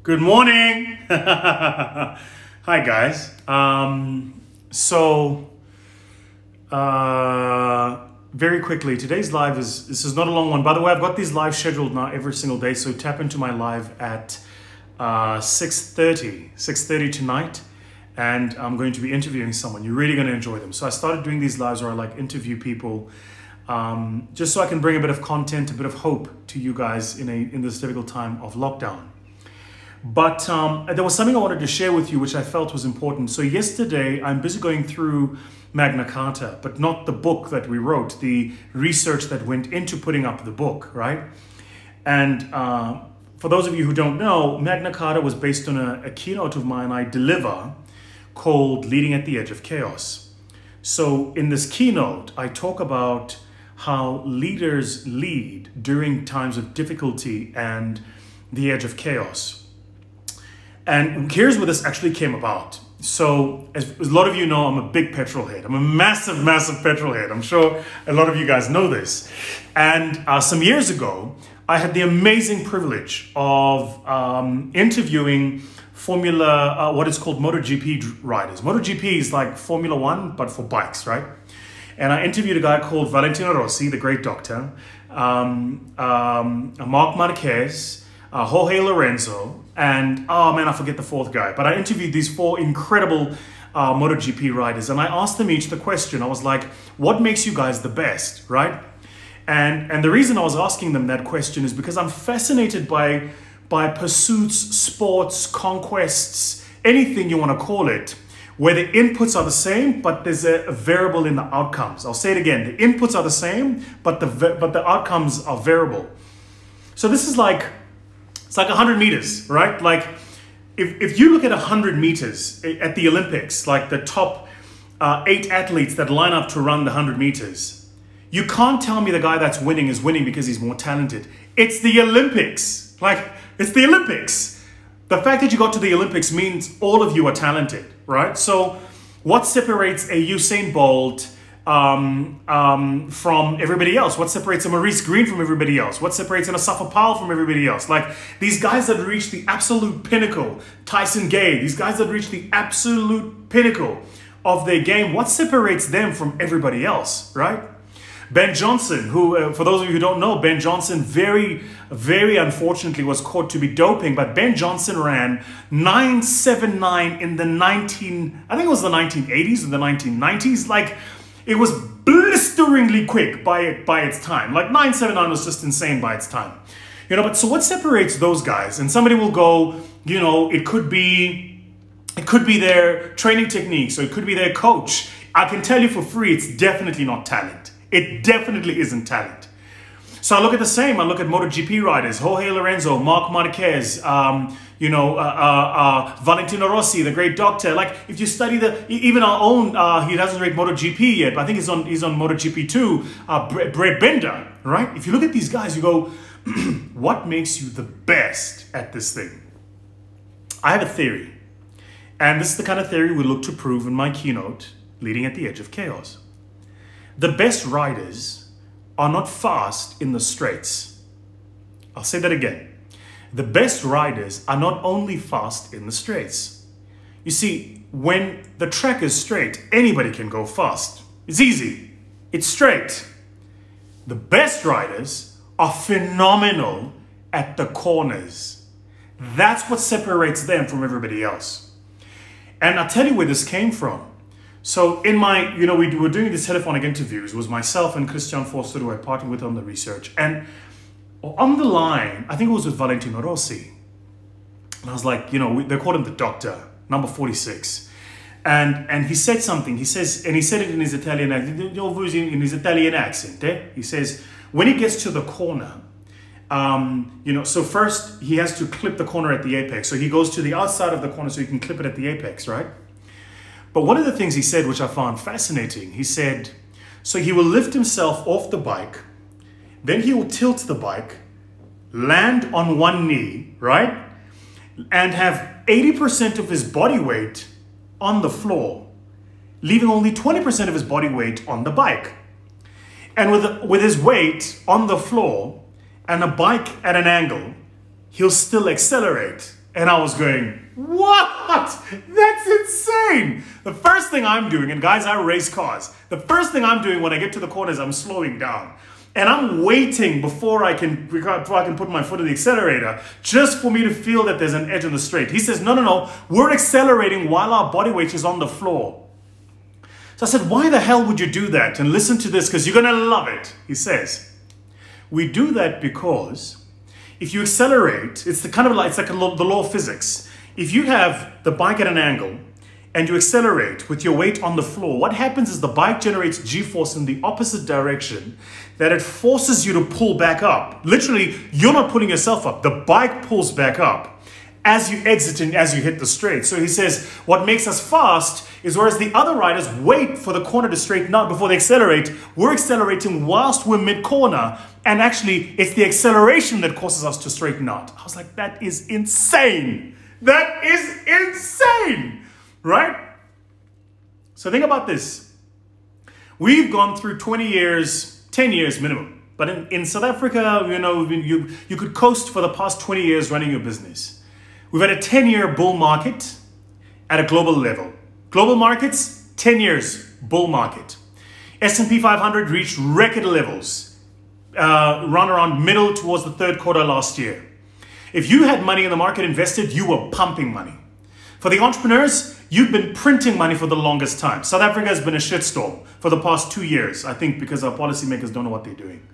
Good morning. Hi guys. Very quickly, today's live this is not a long one. By the way, I've got these live scheduled now every single day, so tap into my live at 6:30 tonight, and I'm going to be interviewing someone. You're really going to enjoy them. So I started doing these lives where I like interview people, just so I can bring a bit of content, a bit of hope to you guys in this difficult time of lockdown. But there was something I wanted to share with you which I felt was important. So yesterday, I'm busy going through Magna Carta, but not the book that we wrote, the research that went into putting up the book, right? And for those of you who don't know, Magna Carta was based on a keynote of mine I deliver called Leading at the Edge of Chaos. So in this keynote, I talk about how leaders lead during times of difficulty and the edge of chaos. And here's where this actually came about. So as a lot of you know, I'm a big petrol head. I'm a massive, massive petrol head. I'm sure a lot of you guys know this. And some years ago, I had the amazing privilege of interviewing what is called MotoGP riders. MotoGP is like Formula One, but for bikes, right? And I interviewed a guy called Valentino Rossi, the great doctor, Marc Marquez, Jorge Lorenzo, and oh man, I forget the fourth guy. But I interviewed these four incredible MotoGP riders, and I asked them each the question. I was like, what makes you guys the best, right? And the reason I was asking them that question is because I'm fascinated by pursuits, sports, conquests, anything you want to call it, where the inputs are the same, but there's a variable in the outcomes. I'll say it again. The inputs are the same, but the outcomes are variable. So this is like, it's like 100 meters, right? Like if you look at 100 meters at the Olympics, like the top 8 athletes that line up to run the 100 meters, you can't tell me the guy that's winning is winning because he's more talented. It's the Olympics. Like, it's the Olympics. The fact that you got to the Olympics means all of you are talented, right? So what separates a Usain Bolt from everybody else? What separates a Maurice Green from everybody else? What separates an Asafa Powell from everybody else? Like these guys that reach the absolute pinnacle, Tyson Gay, these guys that reach the absolute pinnacle of their game, what separates them from everybody else, right? Ben Johnson, who, for those of you who don't know, Ben Johnson very, very unfortunately was caught to be doping, but Ben Johnson ran 9.79 in the I think it was the 1980s and the 1990s. Like, it was blisteringly quick by its time. Like 9.79 was just insane by its time. You know, but so what separates those guys? And somebody will go, you know, it could be their training techniques, or it could be their coach. I can tell you for free, it's definitely not talent. It definitely isn't talent. So I look at the same. I look at MotoGP riders, Jorge Lorenzo, Marc Marquez, Valentino Rossi, the great doctor. Like if you study even our own, he doesn't rate MotoGP yet, but I think he's on MotoGP 2, Brett Binder, right? If you look at these guys, you go, what makes you the best at this thing? I have a theory, and this is the kind of theory we look to prove in my keynote, Leading at the Edge of Chaos. The best riders are not fast in the straights. I'll say that again. The best riders are not only fast in the straights. You see, when the track is straight, anybody can go fast. It's easy. It's straight. The best riders are phenomenal at the corners. That's what separates them from everybody else. And I'll tell you where this came from. So in my, we were doing these telephonic interviews. It was myself and Christian Forster who I partnered with on the research. And on the line, I think it was with Valentino Rossi. And I was like, they called him the doctor, number 46. And he said something. He said it in his Italian accent. He says, when he gets to the corner, so first he has to clip the corner at the apex. So he goes to the outside of the corner so he can clip it at the apex, right? But one of the things he said, which I found fascinating, he said, so he will lift himself off the bike, then he will tilt the bike, land on one knee, right? And have 80% of his body weight on the floor, leaving only 20% of his body weight on the bike. And with his weight on the floor and a bike at an angle, he'll still accelerate And I was going, what? That's insane. The first thing I'm doing, and guys, I race cars. The first thing I'm doing when I get to the corner is I'm slowing down. And I'm waiting before I can put my foot on the accelerator just for me to feel that there's an edge on the straight. He says, no, we're accelerating while our body weight is on the floor. So I said, why the hell would you do that? And listen to this because you're going to love it. He says, we do that because if you accelerate, it's like the law of physics. If you have the bike at an angle and you accelerate with your weight on the floor, what happens is the bike generates G-force in the opposite direction, that it forces you to pull back up. Literally, you're not pulling yourself up. The bike pulls back up as you exit and as you hit the straight. So he says, what makes us fast is whereas the other riders wait for the corner to straighten out before they accelerate, we're accelerating whilst we're mid-corner. And actually, it's the acceleration that causes us to straighten out. I was like, that is insane. That is insane. Right? So think about this. We've gone through 20 years, 10 years minimum. But in South Africa, you could coast for the past 20 years running your business. We've had a 10-year bull market at a global level. Global markets, 10 years bull market. S&P 500 reached record levels run around middle towards the third quarter last year. If you had money in the market invested, you were pumping money. For the entrepreneurs, you've been printing money for the longest time. South Africa has been a shitstorm for the past 2 years, I think, because our policymakers don't know what they're doing.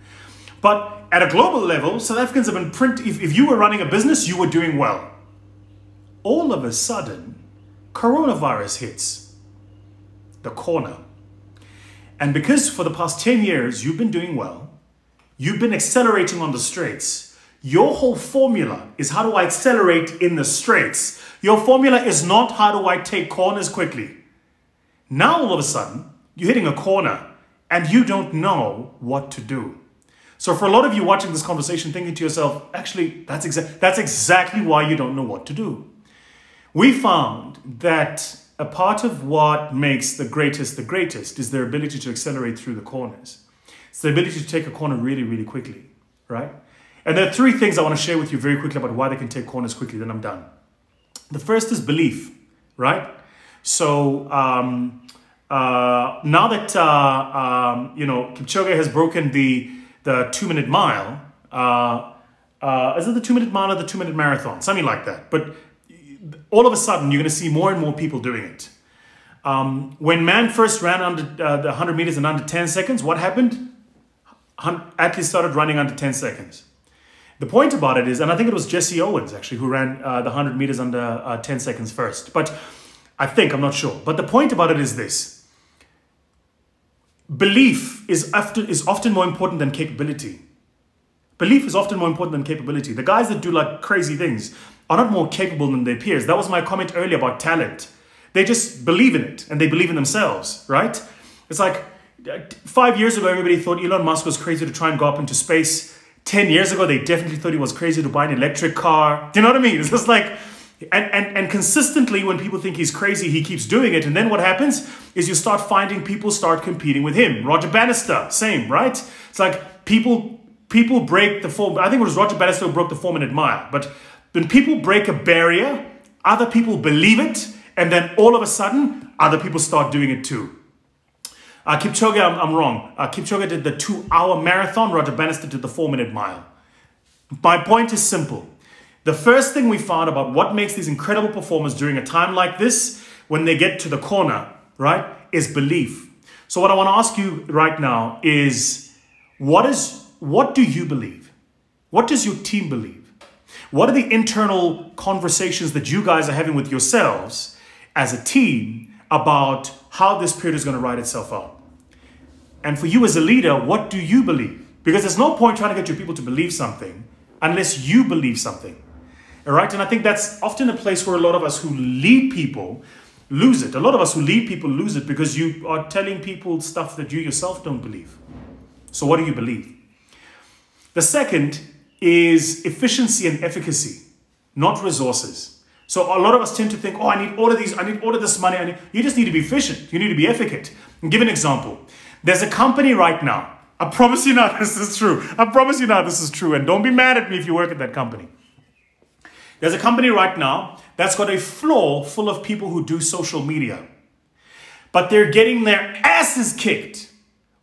But at a global level, South Africans have been printing. If you were running a business, you were doing well. All of a sudden, coronavirus hits the corner. And because for the past 10 years, you've been doing well, you've been accelerating on the straights. Your whole formula is how do I accelerate in the straights? Your formula is not how do I take corners quickly. Now all of a sudden, you're hitting a corner and you don't know what to do. So for a lot of you watching this conversation, thinking to yourself, actually, that's exactly why you don't know what to do. We found that a part of what makes the greatest is their ability to accelerate through the corners. It's the ability to take a corner really, really quickly, right? And there are three things I want to share with you very quickly about why they can take corners quickly, then I'm done. The first is belief, right? So now that Kipchoge has broken the 2-minute mile, is it the 2-minute mile or the 2-minute marathon? Something like that. But all of a sudden, you're going to see more and more people doing it. When man first ran under the 100 meters in under 10 seconds, what happened? Athletes started running under 10 seconds. The point about it is, and I think it was Jesse Owens actually who ran the 100 meters under 10 seconds first. But I'm not sure. But the point about it is this. Belief is often more important than capability. Belief is often more important than capability. The guys that do like crazy things are not more capable than their peers. That was my comment earlier about talent. They just believe in it and they believe in themselves, right? It's like 5 years ago, everybody thought Elon Musk was crazy to try and go up into space. 10 years ago, they definitely thought he was crazy to buy an electric car. Do you know what I mean? It's just like, and consistently when people think he's crazy, he keeps doing it. And then what happens is you start finding people start competing with him. Roger Bannister, same, right? It's like people break the form. I think it was Roger Bannister who broke the 4-minute mile. But when people break a barrier, other people believe it. And then all of a sudden, other people start doing it too. Kipchoge, I'm wrong. Kipchoge did the 2-hour marathon. Roger Bannister did the 4-minute mile. My point is simple. The first thing we found about what makes these incredible performers during a time like this, when they get to the corner, right, is belief. So what I want to ask you right now is, what do you believe? What does your team believe? What are the internal conversations that you guys are having with yourselves as a team about how this period is going to write itself out? And for you as a leader, what do you believe? Because there's no point trying to get your people to believe something unless you believe something. All right? And I think that's often a place where a lot of us who lead people lose it. A lot of us who lead people lose it because you are telling people stuff that you yourself don't believe. So what do you believe? The second is efficiency and efficacy, not resources. So a lot of us tend to think, oh, I need all of these, I need all of this money. You just need to be efficient. You need to be efficient. And give an example. There's a company right now. I promise you now this is true. I promise you now this is true. And don't be mad at me if you work at that company. There's a company right now that's got a floor full of people who do social media, but they're getting their asses kicked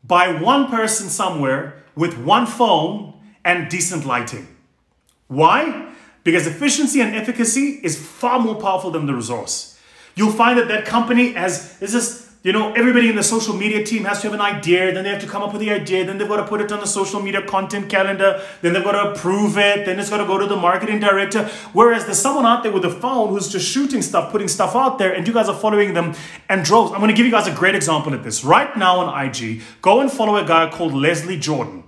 by one person somewhere with one phone and decent lighting. Why? Because efficiency and efficacy is far more powerful than the resource. You'll find that that company is just, you know, everybody in the social media team has to have an idea, then they have to come up with the idea, then they've got to put it on the social media content calendar, then they've got to approve it, then it's got to go to the marketing director. Whereas there's someone out there with a phone who's just shooting stuff, putting stuff out there, and you guys are following them in droves. I'm going to give you guys a great example of this. Right now on IG, go and follow a guy called Leslie Jordan.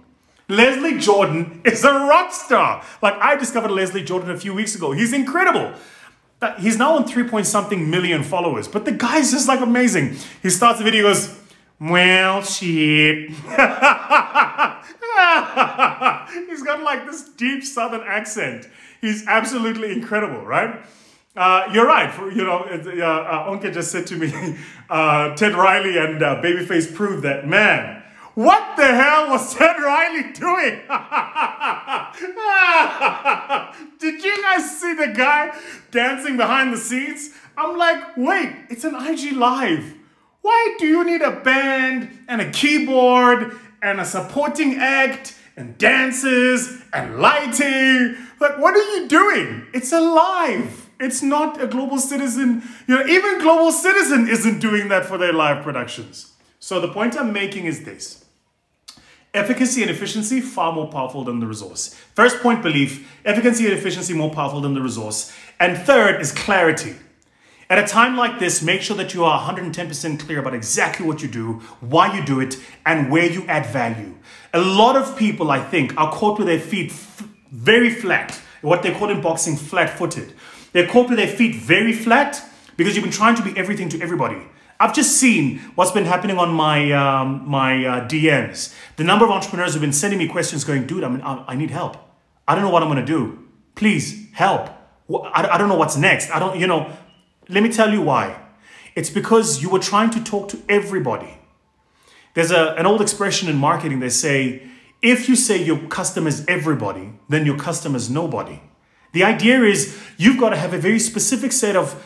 Leslie Jordan is a rock star. Like, I discovered Leslie Jordan a few weeks ago. He's incredible. He's now on 3-point-something million followers, but the guy's just like amazing. He starts the video, goes, well, shit. He's got like this deep Southern accent. He's absolutely incredible, right? You're right. Onke just said to me, Ted Riley and Babyface proved that, man. What the hell was Ted Riley doing? Did you guys see the guy dancing behind the scenes? I'm like, wait, it's an IG Live. Why do you need a band and a keyboard and a supporting act and dances and lighting? Like, what are you doing? It's a live. It's not a Global Citizen. You know, even Global Citizen isn't doing that for their live productions. So the point I'm making is this. Efficacy and efficiency, far more powerful than the resource. First point, belief. Efficacy and efficiency, more powerful than the resource. And third is clarity. At a time like this, make sure that you are 110% clear about exactly what you do, why you do it, and where you add value. A lot of people, I think, are caught with their feet very flat. What they call in boxing, flat-footed. They're caught with their feet very flat because you've been trying to be everything to everybody. I've just seen what's been happening on my DMs. The number of entrepreneurs who've been sending me questions going, dude, I need help. I don't know what I'm going to do. Please help. I don't know what's next. Let me tell you why. It's because you were trying to talk to everybody. There's an old expression in marketing. They say, if you say your customer is everybody, then your customer is nobody. The idea is you've got to have a very specific set of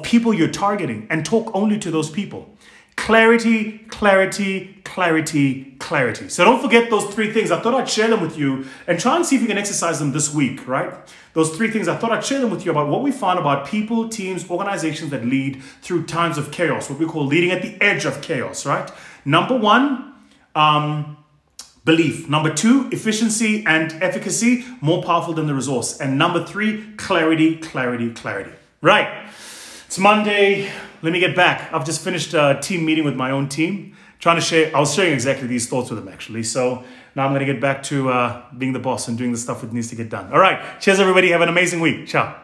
people you're targeting and talk only to those people. Clarity, clarity, clarity, clarity. So don't forget those three things. I thought I'd share them with you and try and see if you can exercise them this week, right? Those three things, I thought I'd share them with you about what we found about people, teams, organizations that lead through times of chaos, what we call leading at the edge of chaos, right? Number one, belief. Number two, efficiency and efficacy, more powerful than the resource. And number three, clarity, clarity, clarity. Right. It's Monday. Let me get back. I've just finished a team meeting with my own team. I was sharing exactly these thoughts with them, actually. So now I'm going to get back to being the boss and doing the stuff that needs to get done. All right. Cheers, everybody. Have an amazing week. Ciao.